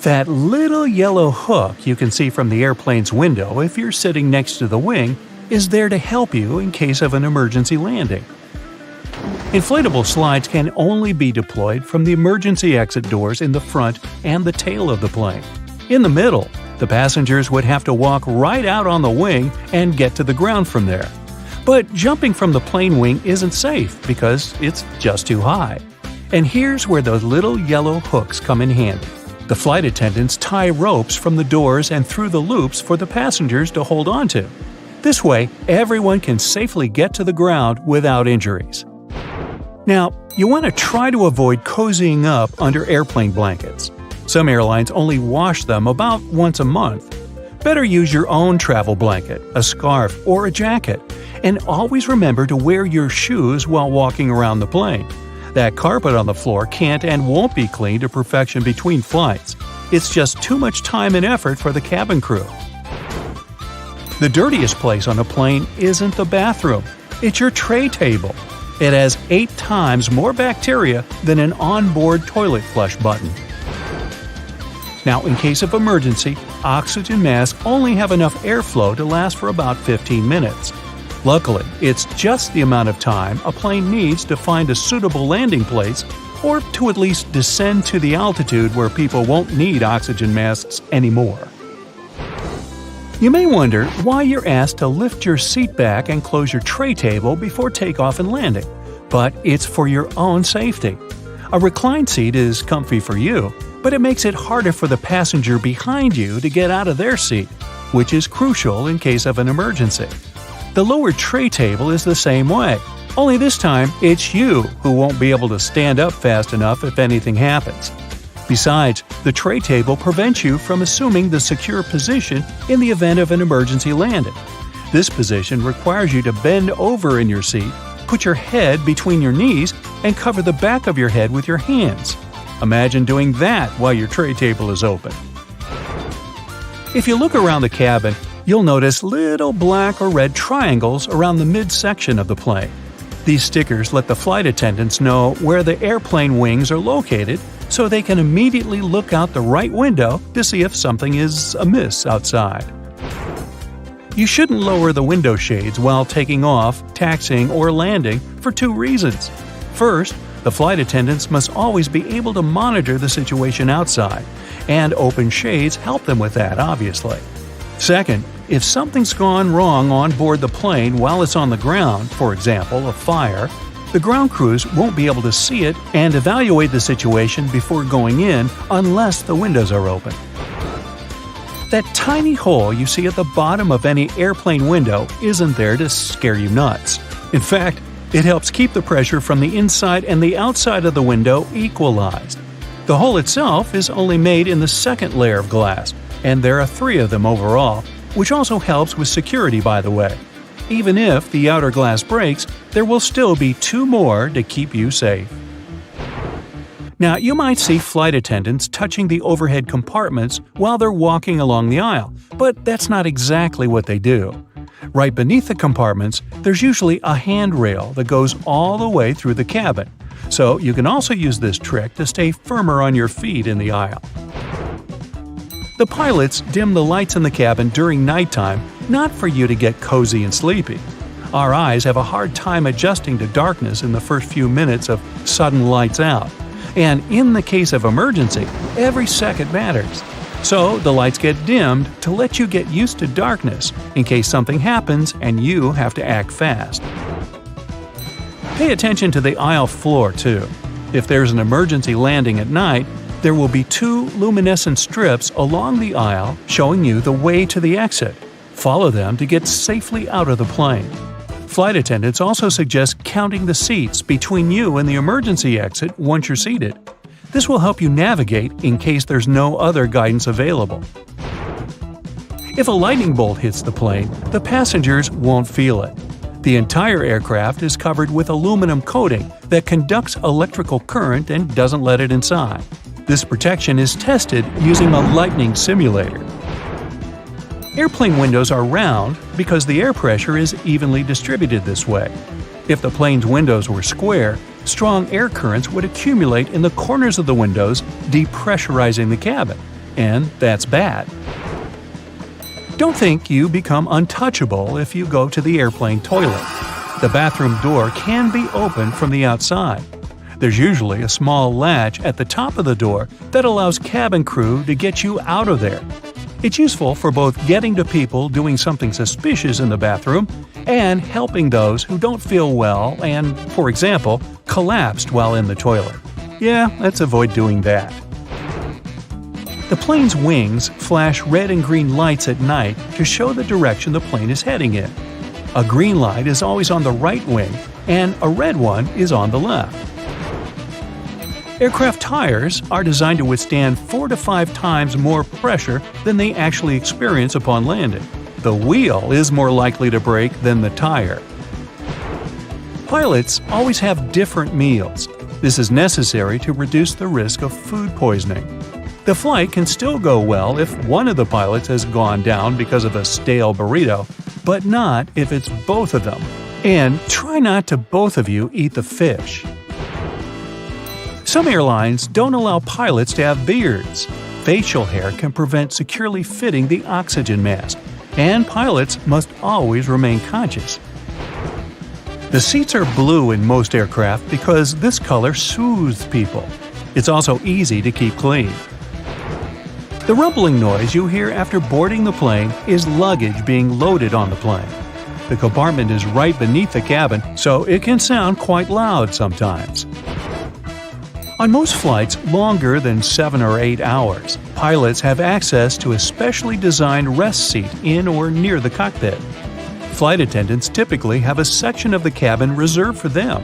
That little yellow hook you can see from the airplane's window if you're sitting next to the wing is there to help you in case of an emergency landing. Inflatable slides can only be deployed from the emergency exit doors in the front and the tail of the plane. In the middle, the passengers would have to walk right out on the wing and get to the ground from there. But jumping from the plane wing isn't safe because it's just too high. And here's where those little yellow hooks come in handy. The flight attendants tie ropes from the doors and through the loops for the passengers to hold onto. This way, everyone can safely get to the ground without injuries. Now, you want to try to avoid cozying up under airplane blankets. Some airlines only wash them about once a month. Better use your own travel blanket, a scarf, or a jacket, and always remember to wear your shoes while walking around the plane. That carpet on the floor can't and won't be cleaned to perfection between flights. It's just too much time and effort for the cabin crew. The dirtiest place on a plane isn't the bathroom, it's your tray table. It has 8 times more bacteria than an onboard toilet flush button. Now, in case of emergency, oxygen masks only have enough airflow to last for about 15 minutes. Luckily, it's just the amount of time a plane needs to find a suitable landing place or to at least descend to the altitude where people won't need oxygen masks anymore. You may wonder why you're asked to lift your seat back and close your tray table before takeoff and landing, but it's for your own safety. A reclined seat is comfy for you, but it makes it harder for the passenger behind you to get out of their seat, which is crucial in case of an emergency. The lower tray table is the same way, only this time it's you who won't be able to stand up fast enough if anything happens. Besides, the tray table prevents you from assuming the secure position in the event of an emergency landing. This position requires you to bend over in your seat, put your head between your knees, and cover the back of your head with your hands. Imagine doing that while your tray table is open. If you look around the cabin, you'll notice little black or red triangles around the midsection of the plane. These stickers let the flight attendants know where the airplane wings are located, so they can immediately look out the right window to see if something is amiss outside. You shouldn't lower the window shades while taking off, taxiing, or landing for 2 reasons. First, the flight attendants must always be able to monitor the situation outside, and open shades help them with that, obviously. Second, if something's gone wrong on board the plane while it's on the ground, for example, a fire, the ground crews won't be able to see it and evaluate the situation before going in unless the windows are open. That tiny hole you see at the bottom of any airplane window isn't there to scare you nuts. In fact, it helps keep the pressure from the inside and the outside of the window equalized. The hole itself is only made in the second layer of glass, and there are 3 of them overall, which also helps with security, by the way. Even if the outer glass breaks, there will still be 2 more to keep you safe. Now, you might see flight attendants touching the overhead compartments while they're walking along the aisle, but that's not exactly what they do. Right beneath the compartments, there's usually a handrail that goes all the way through the cabin, so you can also use this trick to stay firmer on your feet in the aisle. The pilots dim the lights in the cabin during nighttime, not for you to get cozy and sleepy. Our eyes have a hard time adjusting to darkness in the first few minutes of sudden lights out. And in the case of emergency, every second matters. So the lights get dimmed to let you get used to darkness in case something happens and you have to act fast. Pay attention to the aisle floor too. If there's an emergency landing at night, there will be 2 luminescent strips along the aisle showing you the way to the exit. Follow them to get safely out of the plane. Flight attendants also suggest counting the seats between you and the emergency exit once you're seated. This will help you navigate in case there's no other guidance available. If a lightning bolt hits the plane, the passengers won't feel it. The entire aircraft is covered with aluminum coating that conducts electrical current and doesn't let it inside. This protection is tested using a lightning simulator. Airplane windows are round because the air pressure is evenly distributed this way. If the plane's windows were square, strong air currents would accumulate in the corners of the windows, depressurizing the cabin. and that's bad. Don't think you become untouchable if you go to the airplane toilet. The bathroom door can be opened from the outside. There's usually a small latch at the top of the door that allows cabin crew to get you out of there. It's useful for both getting to people doing something suspicious in the bathroom and helping those who don't feel well and, for example, collapsed while in the toilet. Yeah, let's avoid doing that. The plane's wings flash red and green lights at night to show the direction the plane is heading in. A green light is always on the right wing, and a red one is on the left. Aircraft tires are designed to withstand 4 to 5 times more pressure than they actually experience upon landing. The wheel is more likely to break than the tire. Pilots always have different meals. This is necessary to reduce the risk of food poisoning. The flight can still go well if one of the pilots has gone down because of a stale burrito, but not if it's both of them. And try not to both of you eat the fish. Some airlines don't allow pilots to have beards. Facial hair can prevent securely fitting the oxygen mask, and pilots must always remain conscious. The seats are blue in most aircraft because this color soothes people. It's also easy to keep clean. The rumbling noise you hear after boarding the plane is luggage being loaded on the plane. The compartment is right beneath the cabin, so it can sound quite loud sometimes. On most flights longer than 7 or 8 hours, pilots have access to a specially designed rest seat in or near the cockpit. Flight attendants typically have a section of the cabin reserved for them,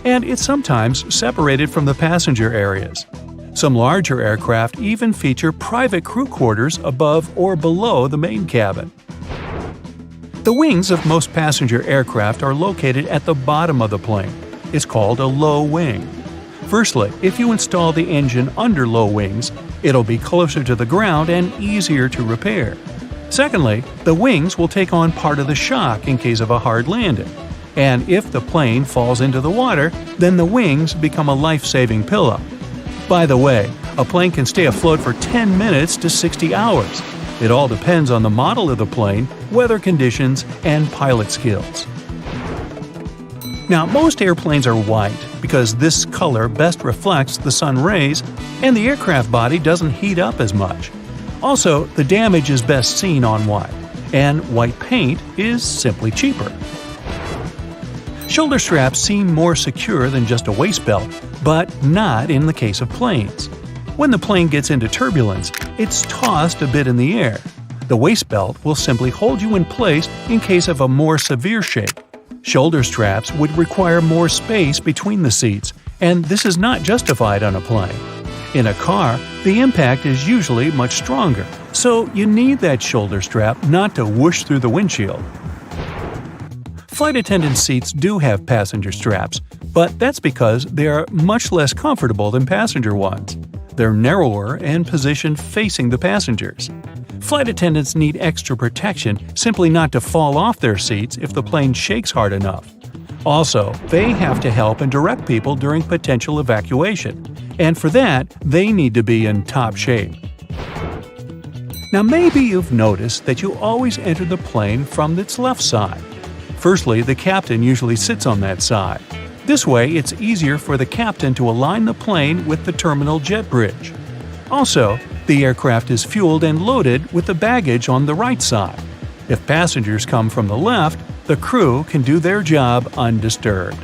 and it's sometimes separated from the passenger areas. Some larger aircraft even feature private crew quarters above or below the main cabin. The wings of most passenger aircraft are located at the bottom of the plane. It's called a low wing. Firstly, if you install the engine under low wings, it'll be closer to the ground and easier to repair. Secondly, the wings will take on part of the shock in case of a hard landing. And if the plane falls into the water, then the wings become a life-saving pillow. By the way, a plane can stay afloat for 10 minutes to 60 hours. It all depends on the model of the plane, weather conditions, and pilot skills. Now, most airplanes are white because this color best reflects the sun rays and the aircraft body doesn't heat up as much. Also, the damage is best seen on white, and white paint is simply cheaper. Shoulder straps seem more secure than just a waist belt, but not in the case of planes. When the plane gets into turbulence, it's tossed a bit in the air. The waist belt will simply hold you in place in case of a more severe shake. Shoulder straps would require more space between the seats, and this is not justified on a plane. In a car, the impact is usually much stronger, so you need that shoulder strap not to whoosh through the windshield. Flight attendant seats do have passenger straps, but that's because they are much less comfortable than passenger ones. They're narrower and positioned facing the passengers. Flight attendants need extra protection simply not to fall off their seats if the plane shakes hard enough. Also, they have to help and direct people during potential evacuation, and for that, they need to be in top shape. Now maybe you've noticed that you always enter the plane from its left side. Firstly, the captain usually sits on that side. This way, it's easier for the captain to align the plane with the terminal jet bridge. Also, the aircraft is fueled and loaded with the baggage on the right side. If passengers come from the left, the crew can do their job undisturbed.